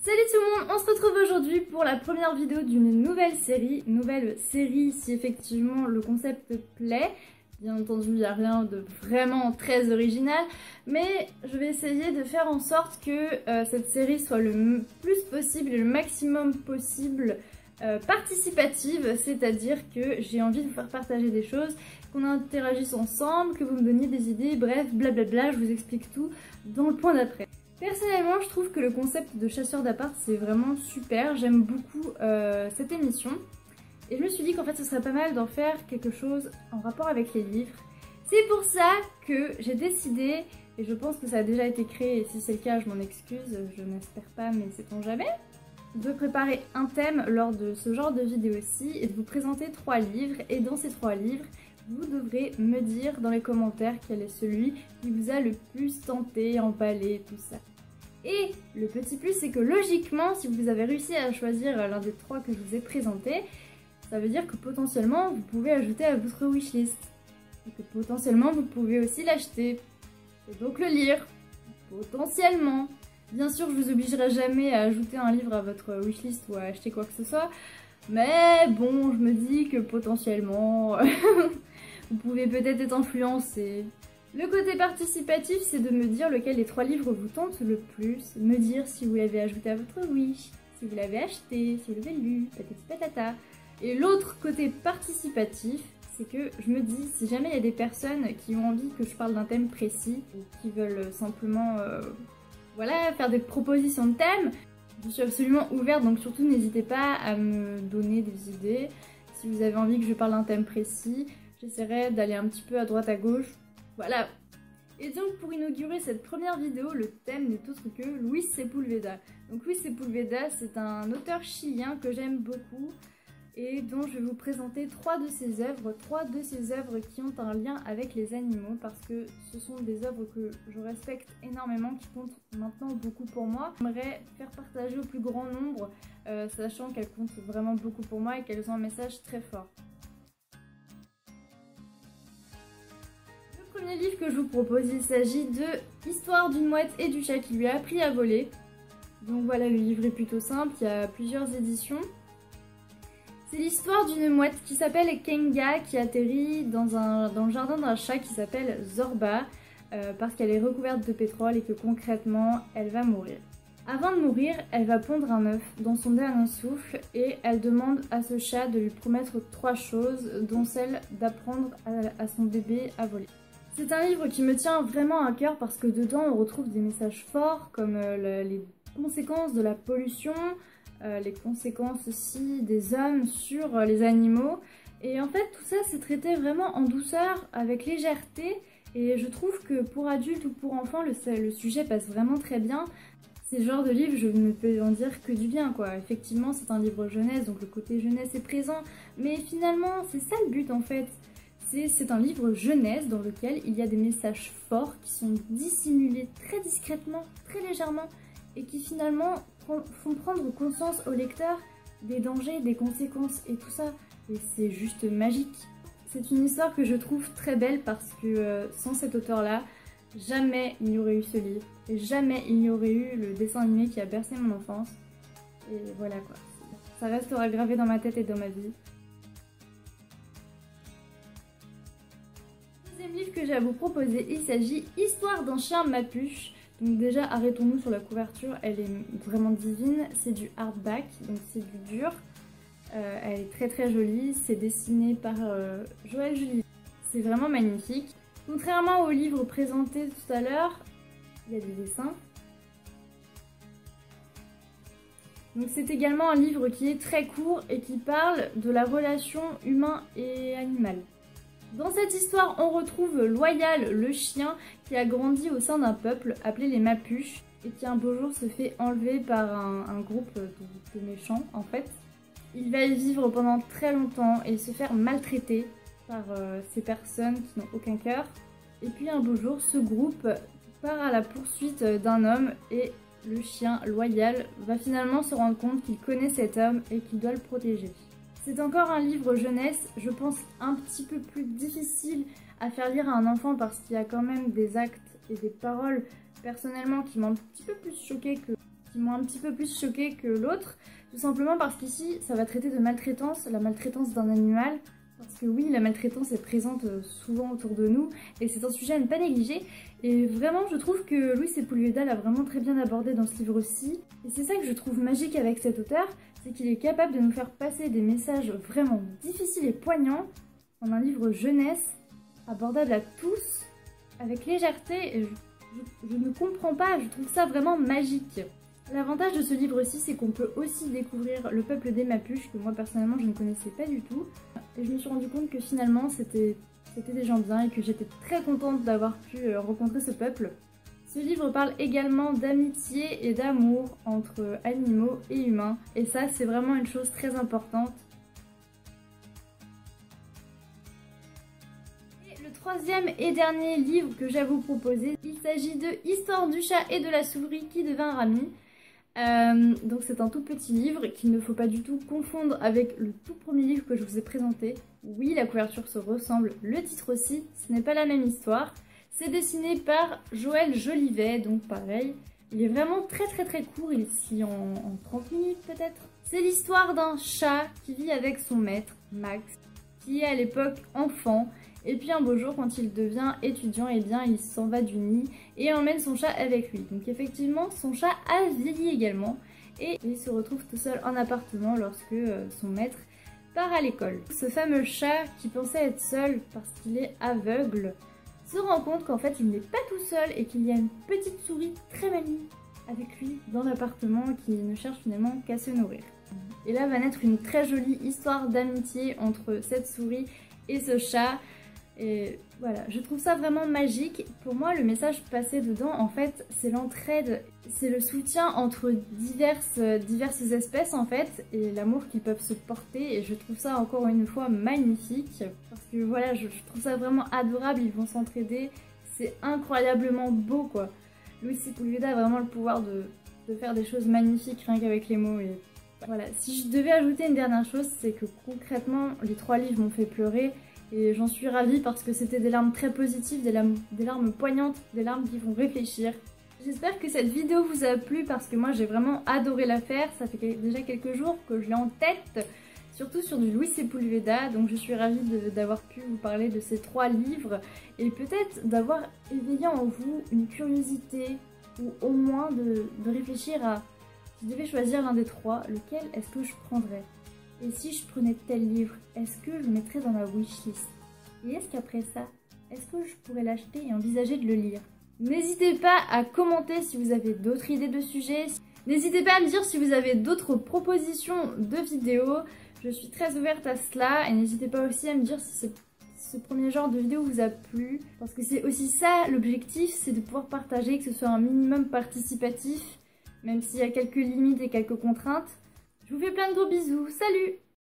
Salut tout le monde, on se retrouve aujourd'hui pour la première vidéo d'une nouvelle série si effectivement le concept plaît. Bien entendu, il n'y a rien de vraiment très original, mais je vais essayer de faire en sorte que cette série soit le plus possible et le maximum possible participative, c'est-à-dire que j'ai envie de vous faire partager des choses, qu'on interagisse ensemble, que vous me donniez des idées, bref, blablabla, je vous explique tout dans le point d'après. Personnellement, je trouve que le concept de chasseur d'appart, c'est vraiment super. J'aime beaucoup cette émission. Et je me suis dit qu'en fait, ce serait pas mal d'en faire quelque chose en rapport avec les livres. C'est pour ça que j'ai décidé, et je pense que ça a déjà été créé, et si c'est le cas, je m'en excuse, je n'espère pas, mais sait-on jamais, de préparer un thème lors de ce genre de vidéo-ci et de vous présenter 3 livres. Et dans ces 3 livres, vous devrez me dire dans les commentaires quel est celui qui vous a le plus tenté, emballé, tout ça. Et le petit plus, c'est que logiquement, si vous avez réussi à choisir l'un des 3 que je vous ai présentés, ça veut dire que potentiellement, vous pouvez ajouter à votre wishlist. Et que potentiellement, vous pouvez aussi l'acheter. Et donc le lire. Potentiellement. Bien sûr, je vous obligerai jamais à ajouter un livre à votre wishlist ou à acheter quoi que ce soit. Mais bon, je me dis que potentiellement, vous pouvez peut-être être influencé. Le côté participatif, c'est de me dire lequel des 3 livres vous tente le plus, me dire si vous l'avez ajouté à votre wish, si vous l'avez acheté, si vous l'avez lu, patati patata. Et l'autre côté participatif, c'est que je me dis, si jamais il y a des personnes qui ont envie que je parle d'un thème précis, ou qui veulent simplement voilà, faire des propositions de thèmes, je suis absolument ouverte, donc surtout n'hésitez pas à me donner des idées. Si vous avez envie que je parle d'un thème précis, j'essaierai d'aller un petit peu à droite à gauche. Voilà. Et donc pour inaugurer cette première vidéo, le thème n'est autre que Luis Sepulveda. Donc Luis Sepulveda, c'est un auteur chilien que j'aime beaucoup et dont je vais vous présenter 3 de ses œuvres. 3 de ses œuvres qui ont un lien avec les animaux parce que ce sont des œuvres que je respecte énormément, qui comptent maintenant beaucoup pour moi. J'aimerais faire partager au plus grand nombre, sachant qu'elles comptent vraiment beaucoup pour moi et qu'elles ont un message très fort. Le premier livre que je vous propose, il s'agit de Histoire d'une mouette et du chat qui lui a appris à voler. Donc voilà, le livre est plutôt simple, il y a plusieurs éditions. C'est l'histoire d'une mouette qui s'appelle Kenga qui atterrit dans le jardin d'un chat qui s'appelle Zorba parce qu'elle est recouverte de pétrole et que concrètement elle va mourir. Avant de mourir, elle va pondre un œuf dans son dernier souffle et elle demande à ce chat de lui promettre 3 choses, dont celle d'apprendre à son bébé à voler. C'est un livre qui me tient vraiment à cœur parce que dedans on retrouve des messages forts comme les conséquences de la pollution, les conséquences aussi des hommes sur les animaux. Et en fait tout ça c'est traité vraiment en douceur, avec légèreté, et je trouve que pour adultes ou pour enfants le sujet passe vraiment très bien. C'est le genre de livre, je ne peux en dire que du bien quoi. Effectivement c'est un livre jeunesse, donc le côté jeunesse est présent, mais finalement c'est ça le but en fait. C'est un livre jeunesse dans lequel il y a des messages forts qui sont dissimulés très discrètement, très légèrement, et qui finalement font prendre conscience au lecteur des dangers, des conséquences et tout ça. Et c'est juste magique. C'est une histoire que je trouve très belle parce que sans cet auteur-là, jamais il n'y aurait eu ce livre. Et jamais il n'y aurait eu le dessin animé qui a bercé mon enfance. Et voilà quoi. Ça restera gravé dans ma tête et dans ma vie. Le deuxième livre que j'ai à vous proposer, il s'agit Histoire d'un chien Mapuche. Donc déjà, arrêtons-nous sur la couverture, elle est vraiment divine. C'est du hardback, donc c'est du dur. Elle est très très jolie, c'est dessiné par Joël Julie. C'est vraiment magnifique. Contrairement au livre présenté tout à l'heure, il y a des dessins. Donc c'est également un livre qui est très court et qui parle de la relation humain et animal. Dans cette histoire, on retrouve Loyal, le chien, qui a grandi au sein d'un peuple appelé les Mapuches et qui un beau jour se fait enlever par un groupe de méchants en fait. Il va y vivre pendant très longtemps et se faire maltraiter par ces personnes qui n'ont aucun cœur. Et puis un beau jour, ce groupe part à la poursuite d'un homme et le chien Loyal va finalement se rendre compte qu'il connaît cet homme et qu'il doit le protéger. C'est encore un livre jeunesse, je pense un petit peu plus difficile à faire lire à un enfant parce qu'il y a quand même des actes et des paroles personnellement qui m'ont un petit peu plus choquée qui m'ont un petit peu plus choquée que l'autre, tout simplement parce qu'ici ça va traiter de maltraitance, la maltraitance d'un animal, parce que oui, la maltraitance est présente souvent autour de nous et c'est un sujet à ne pas négliger. Et vraiment, je trouve que Luis Sepúlveda l'a vraiment très bien abordé dans ce livre-ci. Et c'est ça que je trouve magique avec cet auteur, c'est qu'il est capable de nous faire passer des messages vraiment difficiles et poignants en un livre jeunesse, abordable à tous, avec légèreté. Et je ne comprends pas, je trouve ça vraiment magique. L'avantage de ce livre-ci, c'est qu'on peut aussi découvrir le peuple des Mapuches, que moi personnellement je ne connaissais pas du tout. Et je me suis rendu compte que finalement c'était des gens bien et que j'étais très contente d'avoir pu rencontrer ce peuple. Ce livre parle également d'amitié et d'amour entre animaux et humains. Et ça, c'est vraiment une chose très importante. Troisième et dernier livre que j'ai à vous proposer, il s'agit de Histoire du chat et de la souris qui devint amis. Donc c'est un tout petit livre qu'il ne faut pas du tout confondre avec le tout premier livre que je vous ai présenté. Oui, la couverture se ressemble, le titre aussi, ce n'est pas la même histoire. C'est dessiné par Joël Jolivet, donc pareil. Il est vraiment très court, il se lit en 30 minutes peut-être. C'est l'histoire d'un chat qui vit avec son maître, Max, qui est à l'époque enfant. Et puis un beau jour, quand il devient étudiant, eh bien il s'en va du nid et emmène son chat avec lui. Donc effectivement, son chat a vieilli également et il se retrouve tout seul en appartement lorsque son maître part à l'école. Ce fameux chat qui pensait être seul parce qu'il est aveugle se rend compte qu'en fait il n'est pas tout seul et qu'il y a une petite souris très maligne avec lui dans l'appartement qui ne cherche finalement qu'à se nourrir. Et là va naître une très jolie histoire d'amitié entre cette souris et ce chat. Et voilà, je trouve ça vraiment magique. Pour moi, le message passé dedans, en fait, c'est l'entraide, c'est le soutien entre diverses espèces, en fait, et l'amour qu'ils peuvent se porter. Et je trouve ça, encore une fois, magnifique. Parce que voilà, je trouve ça vraiment adorable, ils vont s'entraider. C'est incroyablement beau, quoi. Luis Sepúlveda a vraiment le pouvoir de faire des choses magnifiques, rien qu'avec les mots. Et voilà, si je devais ajouter une dernière chose, c'est que concrètement, les 3 livres m'ont fait pleurer. Et j'en suis ravie parce que c'était des larmes très positives, des larmes poignantes, des larmes qui font réfléchir. J'espère que cette vidéo vous a plu parce que moi j'ai vraiment adoré la faire. Ça fait déjà quelques jours que je l'ai en tête, surtout sur du Luis Sepúlveda. Donc je suis ravie d'avoir pu vous parler de ces 3 livres et peut-être d'avoir éveillé en vous une curiosité ou au moins de réfléchir à si je devais choisir l'un des 3, lequel est-ce que je prendrais ? Et si je prenais tel livre, est-ce que je le mettrais dans ma wishlist? Et est-ce qu'après ça, est-ce que je pourrais l'acheter et envisager de le lire? N'hésitez pas à commenter si vous avez d'autres idées de sujets. N'hésitez pas à me dire si vous avez d'autres propositions de vidéos. Je suis très ouverte à cela. Et n'hésitez pas aussi à me dire si ce premier genre de vidéo vous a plu. Parce que c'est aussi ça l'objectif, c'est de pouvoir partager, que ce soit un minimum participatif. Même s'il y a quelques limites et quelques contraintes. Je vous fais plein de gros bisous, salut!